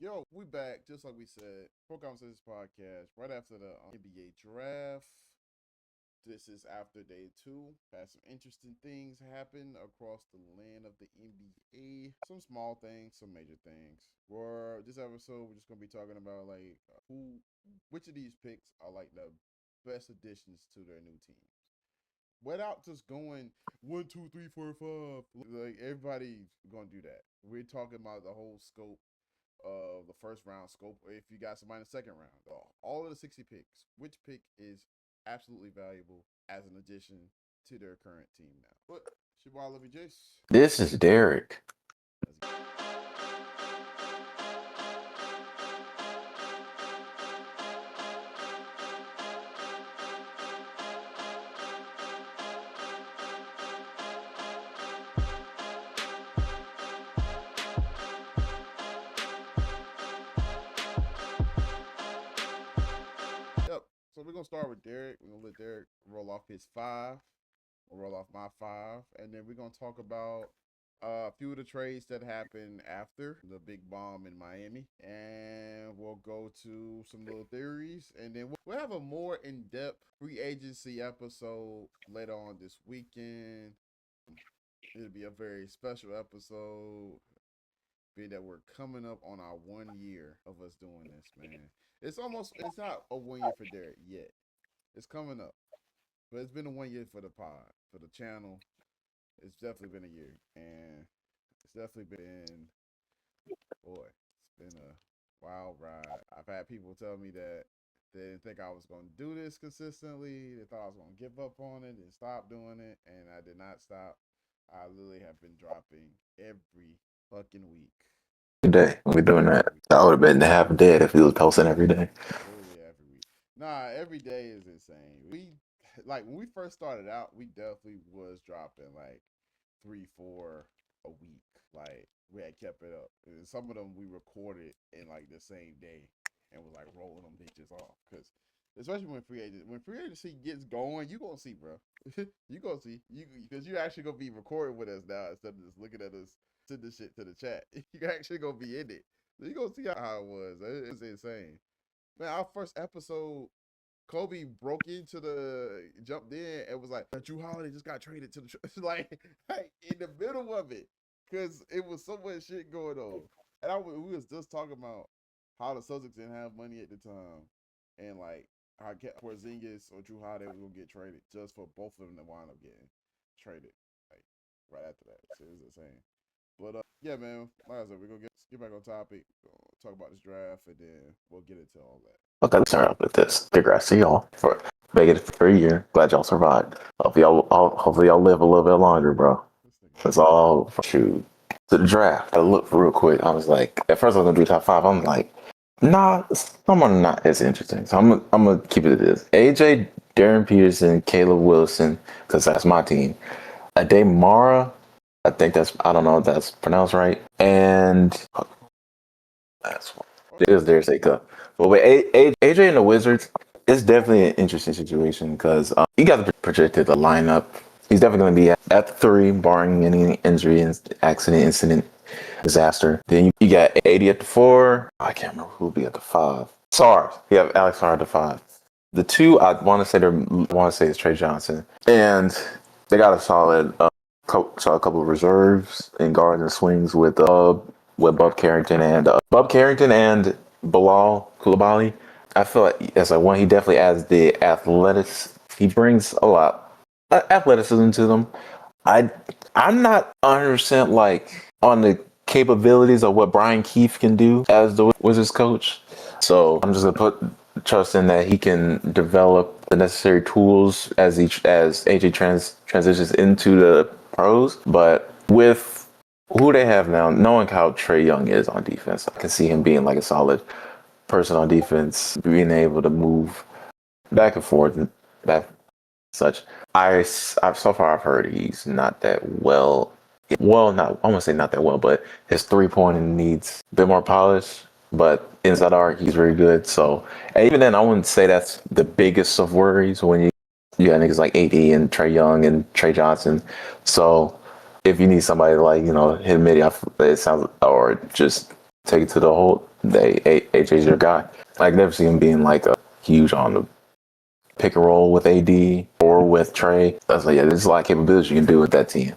Yo, we back, just like we said. PROCONversations podcast, right after the NBA draft. This is after day two. Had some interesting things happen across the land of the NBA. Some small things, some major things. For this episode, we're just gonna be talking about which of these picks are like the best additions to their new teams. Without just going 1, 2, 3, 4, 5. Like everybody's gonna do that. We're talking about the whole scope of the first round scope. If you got somebody in the second round, all of the 60 picks, which pick is absolutely valuable as an addition to their current team now? But Shabbat, love you, Jace. This is Derek. Yep. So we're gonna start with Derek. We're gonna let Derek roll off his five. We'll roll off my five, and then we're gonna talk about a few of the trades that happened after the big bomb in Miami, and we'll go to some little theories, and then we'll have a more in-depth free agency episode later on this weekend. It'll be a very special episode, being that we're coming up on our 1 year of us doing this, man. It's not a 1 year for Derek yet. It's coming up. But it's been a 1 year for the pod, for the channel. It's definitely been a year. And it's definitely been, boy, it's been a wild ride. I've had people tell me that they didn't think I was going to do this consistently. They thought I was going to give up on it and stop doing it. And I did not stop. I literally have been dropping every fucking week. Today we're doing that. I would have been half dead if he was posting every day. Literally every week. Nah, every day is insane. When we first started out, we definitely was dropping like 3, 4 a week. Like we had kept it up. And some of them we recorded in like the same day and was like rolling them bitches off. Cause especially when free agency gets going, you gonna see, bro. You gonna see. Because you actually gonna be recording with us now instead of just looking at us send this shit to the chat. You actually gonna be in it. So you gonna see how it was. It was insane. Man, our first episode, Kobe broke into jumped in and was like, Drew Holiday just got traded to the like in the middle of it, because it was so much shit going on, and we was just talking about how the Celtics didn't have money at the time, and like how Porzingis or Drew Holiday was gonna get traded just for both of them to wind up getting traded, like right after that. So it was insane. But yeah, man, like I said, we're gonna get back on topic, talk about this draft, and then we'll get into all that. Okay, let's start off with this. Congrats to y'all for making it for a year. Glad y'all survived. Hopefully y'all live a little bit longer, bro. This nigga That's all. Shoot. To the draft, I looked real quick. I was like, at first I was gonna do top five. I'm like, nah, someone not as interesting. So I'm gonna keep it at this. AJ, Darren Peterson, Caleb Wilson, because that's my team. Ade Mara, I don't know if that's pronounced right. And that's it is their sake up. But with AJ and the Wizards, it's definitely an interesting situation because you got to projected the lineup. He's definitely going to be at the three, barring any injury, accident, incident, disaster. Then you got AD at the four. I can't remember who will be at the five. SAR. You have Alex SAR at the five. The two, I want to say is Trey Johnson, and they got a solid. Saw a couple of reserves in guards and swings with Bub Carrington and Bilal Koulibaly. I feel like as one, he definitely adds the athletics. He brings a lot athleticism to them. I I'm not 100% like on the capabilities of what Brian Keefe can do as the Wizards coach. So I'm just gonna put trust in that he can develop the necessary tools as AJ transitions into the pros. But with who they have now, knowing how Trae Young is on defense, I can see him being like a solid person on defense, being able to move back and forth and back such. I've so far I've heard he's not that well. Well, not I won't say not that well, but his 3-pointing needs a bit more polish. But inside arc, he's very good. So and even then, I wouldn't say that's the biggest of worries when you got niggas like AD and Trae Young and Trey Johnson. So if you need somebody like hit mid, it sounds or just take it to the whole. AJ's your guy. I never see him being like a huge on the pick and roll with AD or with Trey. I was like, yeah, there's a lot of capabilities you can do with that team.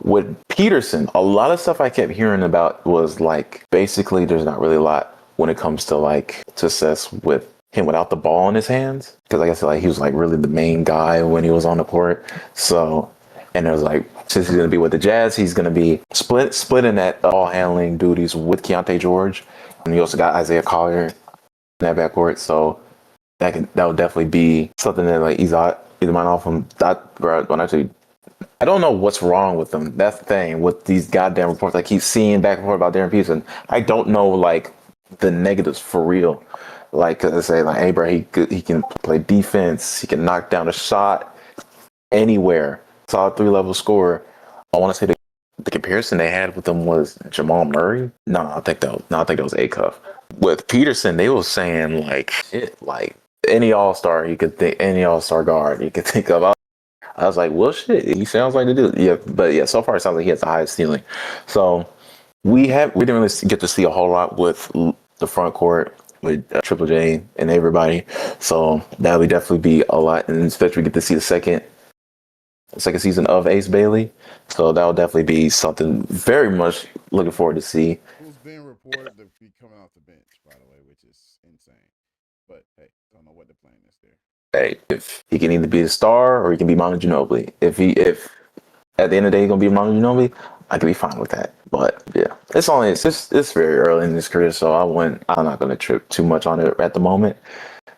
With Peterson, a lot of stuff I kept hearing about was like basically there's not really a lot when it comes to like success with him without the ball in his hands. Because like I said, like he was like really the main guy when he was on the court. So, and it was like since he's gonna be with the Jazz, he's gonna be splitting that ball handling duties with Keontae George, and you also got Isaiah Collier in that backcourt. So that would definitely be something that like either mind off him. That bro, when actually I don't know what's wrong with them. That's the thing with these goddamn reports I keep seeing back and forth about Darren Peterson. I don't know like the negatives for real. Like I say, like hey bro, he can play defense. He can knock down a shot anywhere. Solid 3-level scorer. I want to say the comparison they had with him was Jamal Murray. I think that was Acuff. With Peterson, they were saying like shit, like any All Star you could think, any All Star guard you could think of. I was like, well, shit, he sounds like the dude. Yeah, but yeah, so far it sounds like he has the highest ceiling. So we didn't really get to see a whole lot with the front court with Triple J and everybody. So that would definitely be a lot, and especially we get to see the second season of Ace Bailey. So that will definitely be something very much looking forward to see. Who's being reported to be coming off the bench, by the way, which is insane. But hey, don't know what the plan is there. Hey, if he can either be a star or he can be Manu Ginobili. If at the end of the day he's gonna be Manu Ginobili, I could be fine with that. But yeah, it's very early in his career, so I'm not gonna trip too much on it at the moment.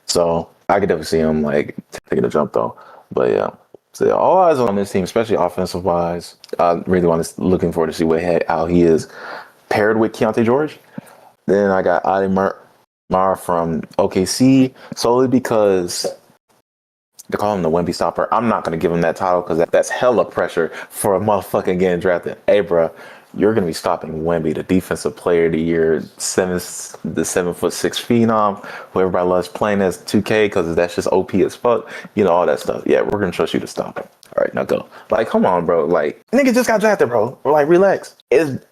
So I could definitely see him like taking a jump though. But yeah. So yeah, all eyes on this team, especially offensive wise. I really looking forward to see how he is paired with Keontae George. Then I got Ali Mar from OKC solely because they call him the Wemby stopper. I'm not going to give him that title because that's hella pressure for a motherfucking getting drafted. Hey, bro, you're going to be stopping Wemby, the defensive player of the year, the 7'6" phenom, who everybody loves playing as 2K because that's just OP as fuck. You know, all that stuff. Yeah, we're going to trust you to stop him. All right, now go. Like, come on, bro. Like, nigga just got drafted, bro. Like, relax.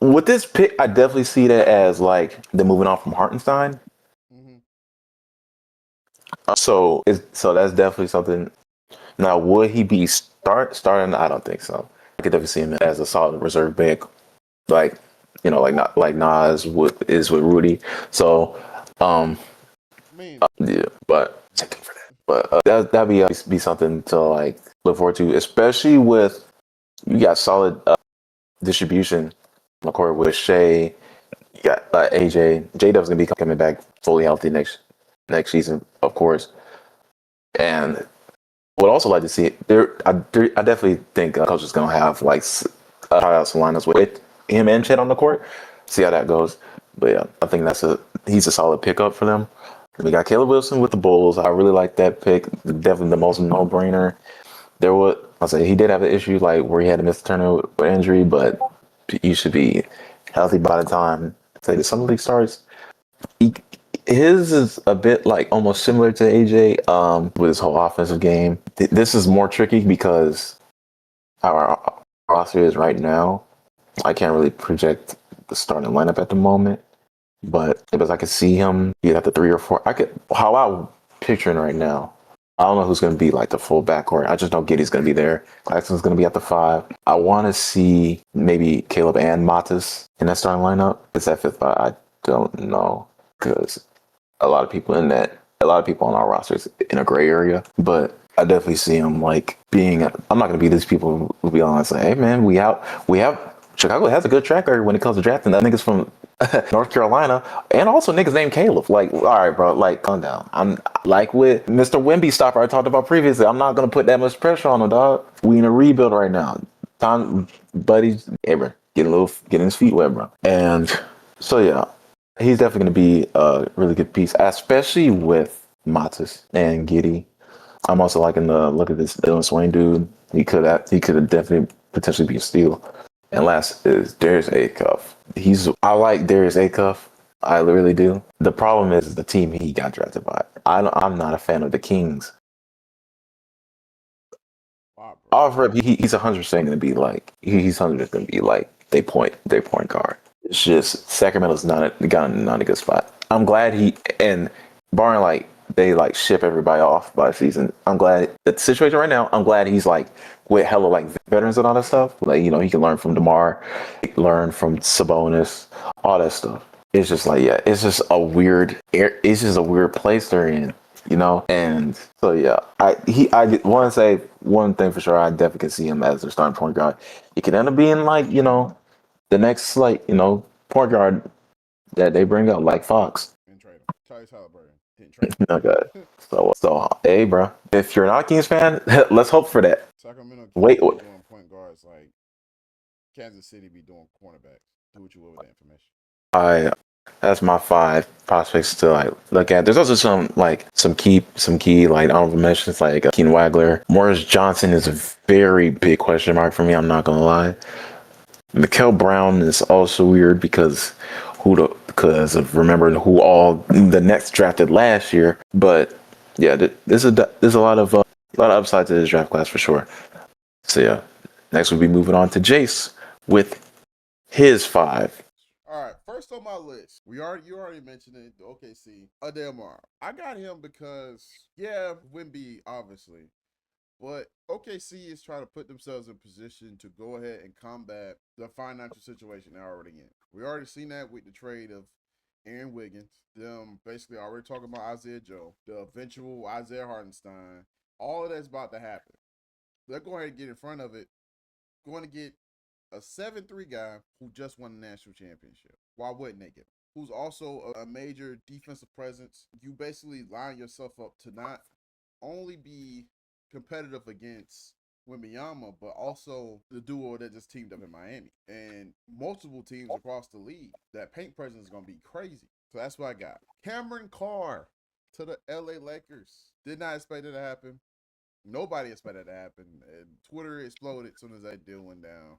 With this pick, I definitely see that as like the moving on from Hartenstein. Mm-hmm. So that's definitely something. Now, would he be starting? I don't think so. I could definitely see him as a solid reserve pick, like like not like Nas is with Rudy. So, I mean, yeah, but same thing for that. But that'd be something to like look forward to, especially with you got solid distribution on the court with Shea. You got AJ. J-Dub's gonna be coming back fully healthy next season, of course, and would also like to see I definitely think coach is gonna have like tryouts and lineups with him and Chet on the court. See how that goes. But yeah, I think he's a solid pickup for them. We got Caleb Wilson with the Bulls. I really like that pick. Definitely the most no brainer. I'll say he did have an issue like where he had to miss the tournament with injury, but you should be healthy by the time say the summer league starts. He, his is a bit like almost similar to AJ with his whole offensive game. This is more tricky because our roster is right now. I can't really project the starting lineup at the moment, but because I could see him be at the 3 or 4. How I'm picturing right now. I don't know who's going to be like the full backcourt. I just know Giddy's going to be there. Claxton's going to be at the 5. I want to see maybe Caleb and Matas in that starting lineup. It's that 5th spot. I don't know because a lot of people on our rosters in a gray area, but I definitely see him like being. I'm not going to be these people who be honest. Like, hey man, we have Chicago has a good track record when it comes to drafting. That niggas from North Carolina and also niggas named Caleb. Like, all right, bro, like calm down. I'm like with Mr. Wemby stopper I talked about previously. I'm not going to put that much pressure on him, dog. We in a rebuild right now. Time, buddies, ever getting his feet wet, bro. And so yeah, he's definitely going to be a really good piece, especially with Matas and Giddy. I'm also liking the look at this Dylan Swain dude. He could have definitely potentially be a steal. And last is Darius Acuff. I like Darius Acuff. I really do. The problem is the team he got drafted by. I'm not a fan of the Kings. wow, bro. Off rip, he's 100% going to be like he's 100% going to be like they point guard. It's just Sacramento's not a good spot. I'm glad and barring like they like ship everybody off by the season. I'm glad the situation right now. I'm glad he's like with hella like veterans and all that stuff. Like he can learn from DeMar, learn from Sabonis, all that stuff. It's just like it's just a weird. It's just a weird place they're in. And so yeah, I want to say one thing for sure. I definitely can see him as their starting point guard. He could end up being like the next like point guard that they bring up like Fox. And trade him. Tyrese Halliburton. Didn't trade Okay. him. So hey, bro, if you're not a Kings fan, let's hope for that. Sacramento Wait, Kings be doing point guards like Kansas City be doing cornerbacks. Do what you will with that information. I that's my five prospects to like look at. There's also some key like honorable mentions like Keen Wagler. Morris Johnson is a very big question mark for me. I'm not gonna lie. Mikael Brown is also weird because of remembering who all the Nets drafted last year. But yeah, there's a lot of upside to this draft class for sure. So yeah, next we'll be moving on to Jace with his five. All right, first on my list, you already mentioned it. The OKC, Ademar. I got him because Wimby obviously, but OKC is trying to put themselves in position to go ahead and combat the financial situation they're already in. We already seen that with the trade of Aaron Wiggins, them basically already talking about Isaiah Joe, the eventual Isaiah Hartenstein. All of that's about to happen. They're going ahead and get in front of it, going to get a 7-3 guy who just won the national championship. Why wouldn't they get him? Who's also a major defensive presence. You basically line yourself up to not only be competitive against Wembanyama, but also the duo that just teamed up in Miami and multiple teams across the league. That paint presence is going to be crazy. So that's what I got. Cameron Carr to the LA Lakers. Did not expect it to happen. Nobody expected it to happen. And Twitter exploded as soon as that deal went down.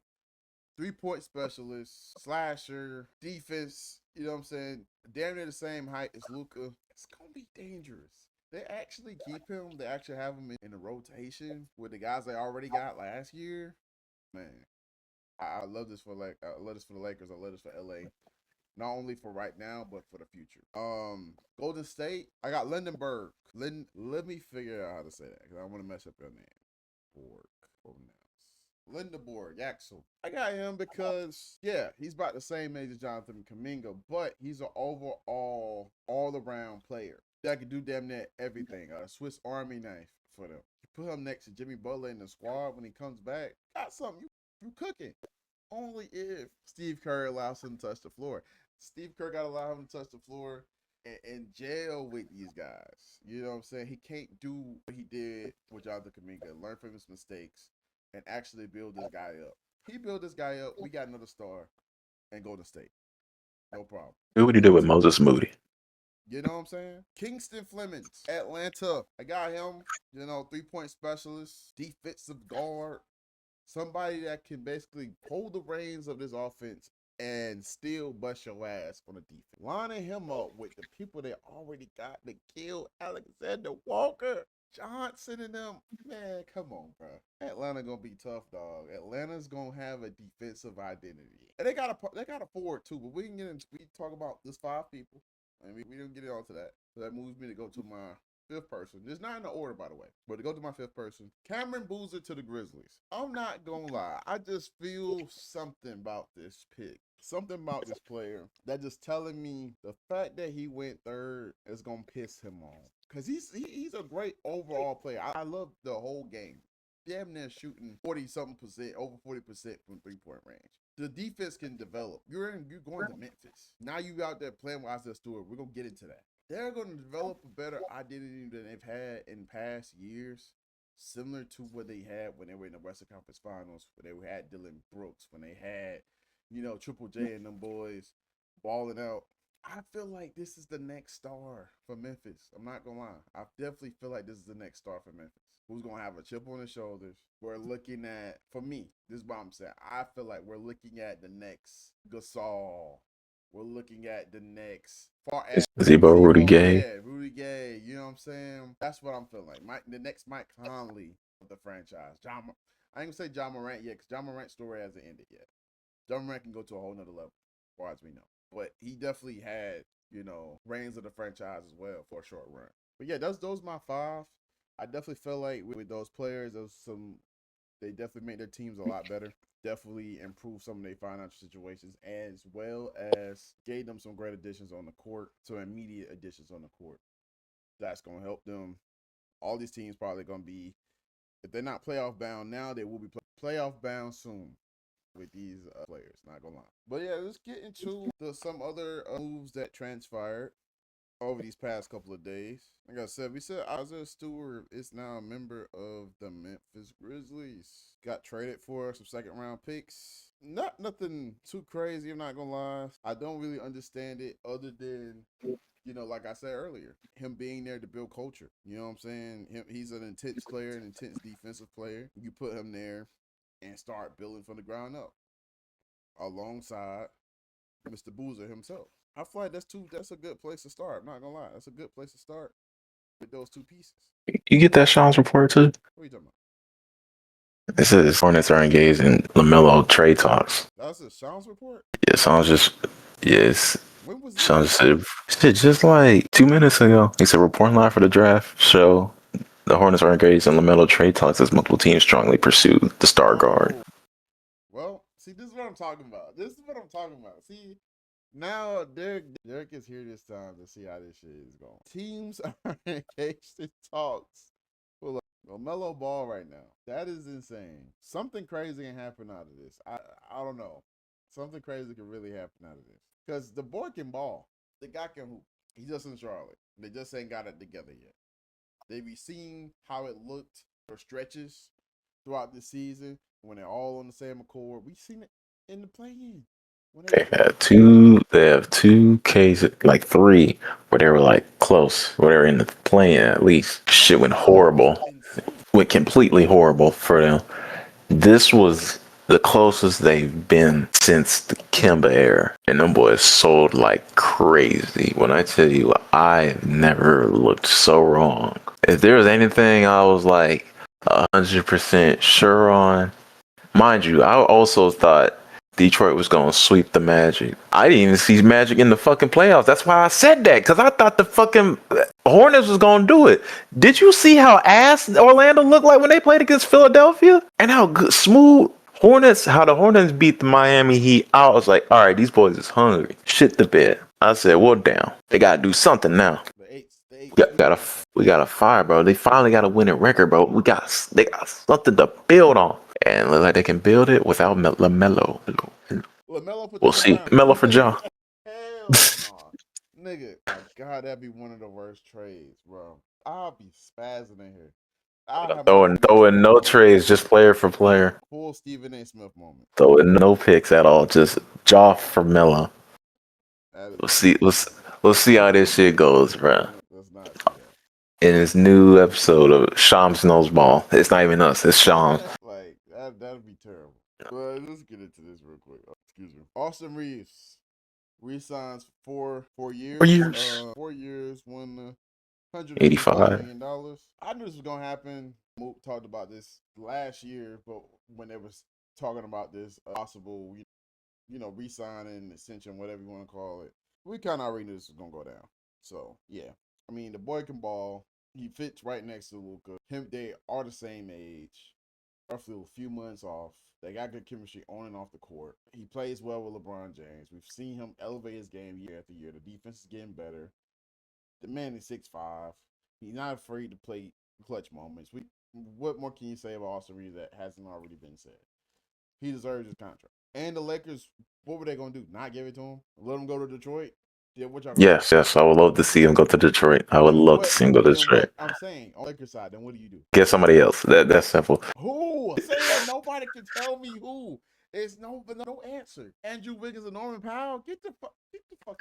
3-point specialist, slasher, defense, you know what I'm saying? Damn near the same height as Luka. It's gonna be dangerous. They actually keep him, they actually have him in the rotation with the guys they already got last year. Man, I love this I love this for the Lakers. I love this for LA. Not only for right now, but for the future. Golden State, I got Lindenberg. Let me figure out how to say that because I want to mess up your name. Borg. Lindeborg, Axel. I got him because, he's about the same age as Jonathan Kuminga, but he's an overall, all-around player that can do damn near everything. A Swiss Army knife for them. You put him next to Jimmy Butler in the squad when he comes back, got something. You cooking. Only if Steve Kerr allows him to touch the floor. Steve Kerr got to allow him to touch the floor and jail with these guys. You know what I'm saying? He can't do what he did with Jonathan Kuminga. Learn from his mistakes and actually build this guy up. He built this guy up. We got another star and Golden State. No problem. Who would you do with Moses Moody? You know what I'm saying? Kingston Flemings, Atlanta. I got him, 3-point specialist, defensive guard, somebody that can basically hold the reins of this offense and still bust your ass on the defense. Lining him up with the people they already got to kill Alexander Walker. Johnson and them, man, come on, bro. Atlanta gonna be tough, dog. Atlanta's gonna have a defensive identity, and they got a forward too. But we talk about this 5 people, and we didn't get onto that. So that moves me to go to my 5th person. It's not in the order, by the way, but to go to my 5th person, Cameron Boozer to the Grizzlies. I'm not gonna lie, I just feel something about this pick. Something about this player that just telling me the fact that he went 3rd is gonna piss him off. Cause he's a great overall player. I love the whole game. Damn near shooting 40-something%, over 40% from 3-point range. The defense can develop. You're going to Memphis. Now you out there playing with Isaiah Stewart. We're gonna get into that. They're going to develop a better identity than they've had in past years, similar to what they had when they were in the Western Conference Finals, when they had Dylan Brooks, when they had, Triple J and them boys balling out. I feel like this is the next star for Memphis. I'm not gonna lie. I definitely feel like this is the next star for Memphis. Who's gonna have a chip on his shoulders? We're looking at, for me, this is what I'm saying. I feel like we're looking at the next Gasol. We're looking at the next far as Zebo, Rudy Gay. yeah, Rudy Gay. You know what I'm saying? That's what I'm feeling like. The next Mike Conley of the franchise. I ain't gonna say John Morant yet, because John Morant's story hasn't ended yet. John Morant can go to a whole nother level. far as we know. But he definitely had, reins of the franchise as well for a short run. But yeah, those my five. I definitely feel like with those players, they definitely made their teams a lot better. Definitely improved some of their financial situations, as well as gave them some great additions on the court, some immediate additions on the court. That's going to help them. All these teams probably going to be, if they're not playoff bound now, they will be playoff bound soon with these players. Not gonna lie. But yeah, let's get into some other moves that transpired over these past couple of days. Like I said, we said Isaiah Stewart is now a member of the Memphis Grizzlies. Got traded for some second round picks. Not nothing too crazy, I'm not gonna lie. I don't really understand it other than, like I said earlier, him being there to build culture. You know what I'm saying? He's an intense player, an intense defensive player. You put him there and start building from the ground up alongside Mr. Boozer himself. I feel like that's a good place to start. I'm not gonna lie. That's a good place to start with those two pieces. You get that Sean's report too? What are you talking about? It says Hornets are engaged in LaMelo trade talks. That's a Sean's report? Yeah, Sean's just yes. When was Sean this? just said just like 2 minutes ago. He said reporting live for the draft show. The Hornets are engaged in LaMelo trade talks as multiple teams strongly pursue the star guard. Well, see, this is what I'm talking about. This is what I'm talking about. See, now Derek is here this time to see how this shit is going. Teams are engaged in talks for LaMelo Ball right now. That is insane. Something crazy can happen out of this. I don't know. Something crazy can really happen out of this. Because the boy can ball. The guy can hoop. He's just in Charlotte. They just ain't got it together yet. They be seeing how it looked for stretches throughout the season when they're all on the same accord. We seen it in the play-in. They have two cases, like three, where they were like close, where they were in the play-in at least. Shit went horrible. Went completely horrible for them. This was the closest they've been since the Kimba era. And them boys sold like crazy. When I tell you, I never looked so wrong. If there was anything I was like 100% sure on, mind you, I also thought Detroit was going to sweep the Magic. I didn't even see Magic in the fucking playoffs. That's why I said that, because I thought the fucking Hornets was going to do it. Did you see how ass Orlando looked like when they played against Philadelphia? And how good, smooth how the Hornets beat the Miami Heat? I was like, all right, these boys is hungry. Shit the bed. I said, well, damn. They got to do something now. We got a fire, bro. They finally got a winning record, bro. They got something to build on. And look like they can build it without LaMelo. We'll see. Melo for John. Hell no. Nigga, my God, that'd be one of the worst trades, bro. I'll be spazzing in here. Throwing no trades, just player for player. Full Stephen A. Smith moment. Throwing no picks at all, just jaw for Melo. Let's see how this shit goes, bro. Let's not do that. In this new episode of Shams Knows Ball. It's not even us, it's Shams. Like, that'd be terrible. But let's get into this real quick. Excuse me. Austin Reeves re-signs for 4 years. 4 years. 4 years, won $85 million. I knew this was gonna happen. Mook talked about this last year, but when they was talking about this possible, re-signing, extension, whatever you want to call it, we kind of already knew this was gonna go down. So yeah, I mean, the boy can ball. He fits right next to Luka. They are the same age, roughly a few months off. They got good chemistry on and off the court. He plays well with LeBron James. We've seen him elevate his game year after year. The defense is getting better. The man is 6'5". He's not afraid to play clutch moments. What more can you say about Austin Reeves that hasn't already been said? He deserves his contract. And the Lakers, what were they going to do? Not give it to him? Let him go to Detroit? Yes. I would love to see him go to Detroit. I would love to see him go to Detroit. I'm saying, on Lakers side, then what do you do? Get somebody else. That's simple. Who? Say it. Nobody can tell me who. It's no answer. Andrew Wiggins and Norman Powell. Get the fuck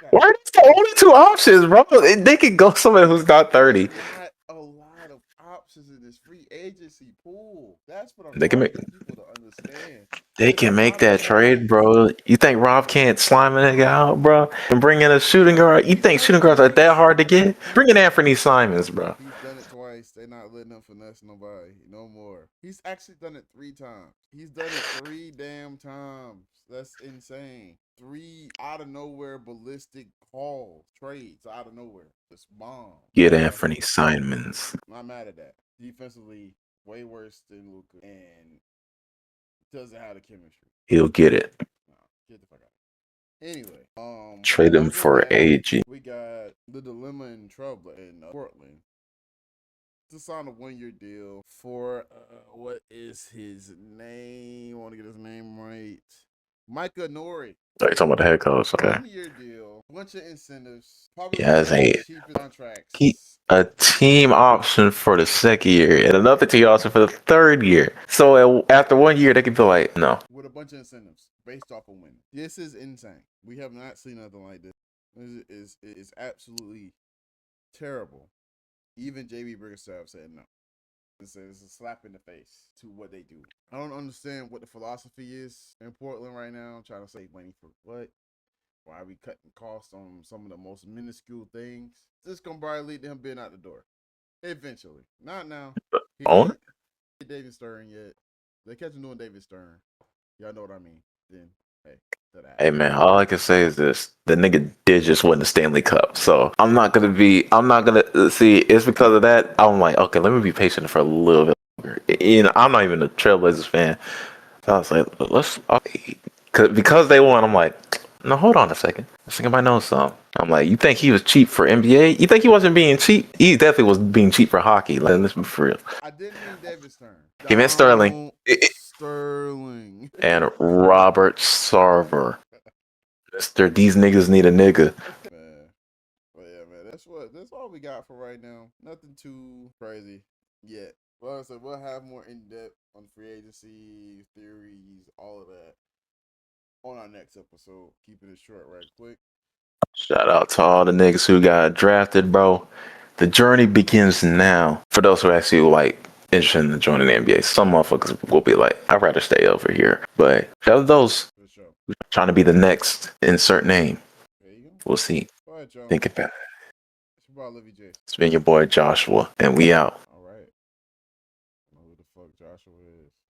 out. Why are these the only two options, bro? They could go somebody who's not 30. There's not a lot of options in this free agency pool. That's what I'm trying to get people to understand. They can make that trade, bro. You think Rob can't slime a nigga out, bro? And bring in a shooting guard? You think shooting guards are that hard to get? Bring in Anthony Simons, bro. He's done it twice. Bryce, they not letting him finesse nobody no more. He's actually done it 3 times. He's done it 3 damn times. That's insane. 3 out of nowhere ballistic calls, trades out of nowhere. Just bomb. Get Anthony Simons. Not mad at that. Defensively, way worse than Luka, and doesn't have the chemistry. He'll get it. No, get the fuck out. Anyway, Trade him for AG. we got the dilemma in trouble in Portland to sign a 1-year deal for what is his name? I want to get his name right. Micah Nori. Oh, you're talking about the head coach. Okay. 1-year deal, bunch of incentives. Probably Yeah, it's a cheapest contracts. a team option for the second year and another team option for the third year. So after 1 year, they can be like, no. With a bunch of incentives based off of winning. This is insane. We have not seen nothing like this. It is absolutely terrible. Even JB Bickerstaff said no. It's a slap in the face to what they do. I don't understand what the philosophy is in Portland right now. I'm trying to save money for what? Why are we cutting costs on some of the most minuscule things? This gonna probably lead to him being out the door. Eventually. Not now. On it? David Stern yet. They catch him doing David Stern. Y'all know what I mean. Then, hey. Hey man, all I can say is this: the nigga did just win the Stanley Cup, so I'm not gonna see. It's because of that. I'm like, okay, let me be patient for a little bit longer. You know, I'm not even a Trailblazers fan, so I was like, because they won. I'm like, no, hold on a second. I think I might know something. I'm like, you think he was cheap for NBA? You think he wasn't being cheap? He definitely was being cheap for hockey. Like, let's be for real. I didn't mean David Stern. He meant Sterling. Sterling. And Robert Sarver. Mr. These niggas need a nigga. Man. But yeah, man, that's all we got for right now. Nothing too crazy yet. Well, so we'll have more in depth on free agency, theories, all of that on our next episode. Keeping it short right quick. Shout out to all the niggas who got drafted, bro. The journey begins now. For those who actually like interested in joining the NBA, some motherfuckers will be like, I'd rather stay over here. But shout out to those trying to be the next insert name. There you go. We'll see. All right, y'all. Think about it. It's your boy, Livy J. It's been your boy Joshua, and we out. All right. I don't know who the fuck Joshua is.